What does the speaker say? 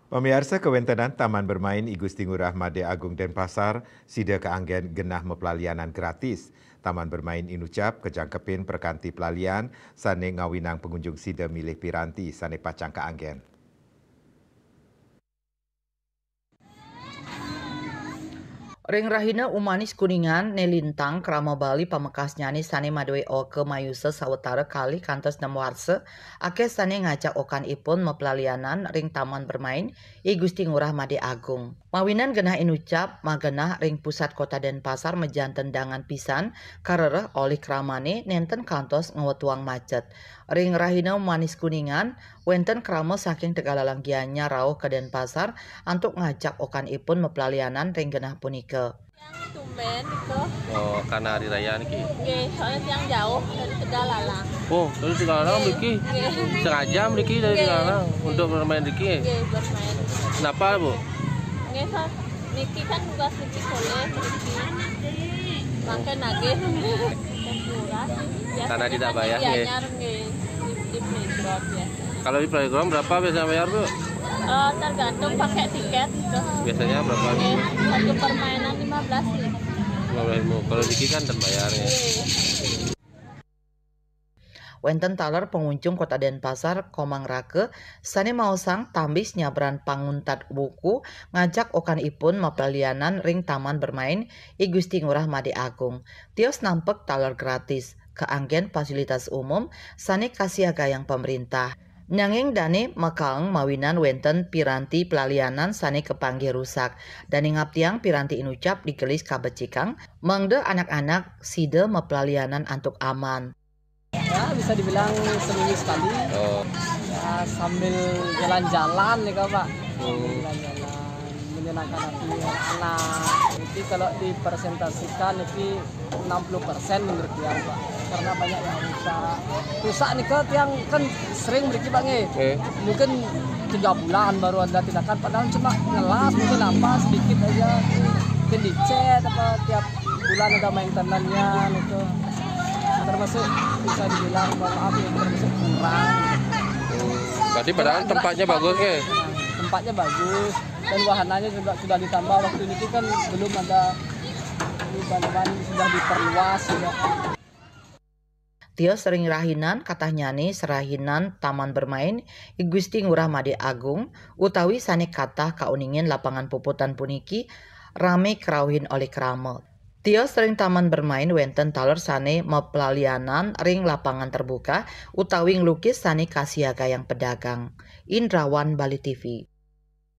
Pemirsa kewentenan Taman Bermain I Gusti Ngurah Made Agung Denpasar sida keanggen genah mepelalianan gratis. Taman Bermain Inucap kejangkepin perkanti pelalian sane ngawinang pengunjung sida milih piranti sane pacang keanggen. Ring rahina umanis kuningan nelintang krama Bali pamekas nyani sane madoe oke mayuse sawetara kali kantos 6 warse akeh sane ngajak okan ipun mepelalianan ring Taman Bermain I Gusti Ngurah Made Agung. Mawinan genah inucap magenah ring pusat kota Denpasar mejan tendangan pisan karereh oleh kramane nenten kantos ngewetuang macet. Ring rahina umanis kuningan wenten krama saking tegalalanggiannya rauh ke Denpasar untuk ngajak okan ipun mepelalianan ring genah punika. Yang tumben itu. Oh, karena hari raya niki. Nggih, soalnya yang jauh dari Tegalalang. Oh, dari Tegalalang mriki. Sengaja mriki dari Tegalalang untuk bermain mriki. Nggih, bermain. Kenapa, Bu? Nggih, niki kan tugas niki soleh mriki. Maka nagih. Murah sih. Karena tidak bayar nggih. Biayanya nggih di playground biasa. Kalau di playground berapa biasanya bayar, Bu? Tergantung pakai tiket. Biasanya berapa? Satu permainan 15 nih. 15.000. Kalau diki kan terbayar ya. Wenten taler pengunjung kota Denpasar Komang Rake sane maosang tambis nyabran panguntat buku ngajak okan ipun mapelalianan ring Taman Bermain I Gusti Ngurah Made Agung. Tios nampek taler gratis keanggen fasilitas umum sane kasiaga yang pemerintah. Nanging dane makaang mawinan wenten piranti pelalianan sane kepanggih rusak dan ngaptiang piranti inucap digelis kabecikang mangde anak-anak side mepelalianan antuk aman. Ya bisa dibilang seminggu sekali. Oh. Ya sambil jalan-jalan nih kak Pak. Jalan-jalan menyenangkan hati anak. Jadi kalau dipresentasikan ini 60% menurut dia Pak. Karena banyak yang rusak nih kak yang kan sering beri Pak nih. Mungkin 3 bulan baru ada tindakan padahal cuma ngelas mungkin apa sedikit aja. Mungkin dicet apa tiap bulan ada maintenance-nya gitu. Termasuk bisa dibilang maaf ya termasuk kurang. Berarti padahal tempatnya bagus ya? Tempatnya bagus dan wahananya juga sudah ditambah waktu ini kan belum ada ban-ban sudah diperluas juga. Tios sering rahinan katanya nih serahinan Taman Bermain I Gusti Ngurah Made Agung utawi sane katah kauningin lapangan puputan puniki rame kerauhin oleh krama. Tios sering Taman Bermain wenten taler sane mepelalianan ring lapangan terbuka utawi nglukis sane kasiaga yang pedagang. Indrawan Bali TV.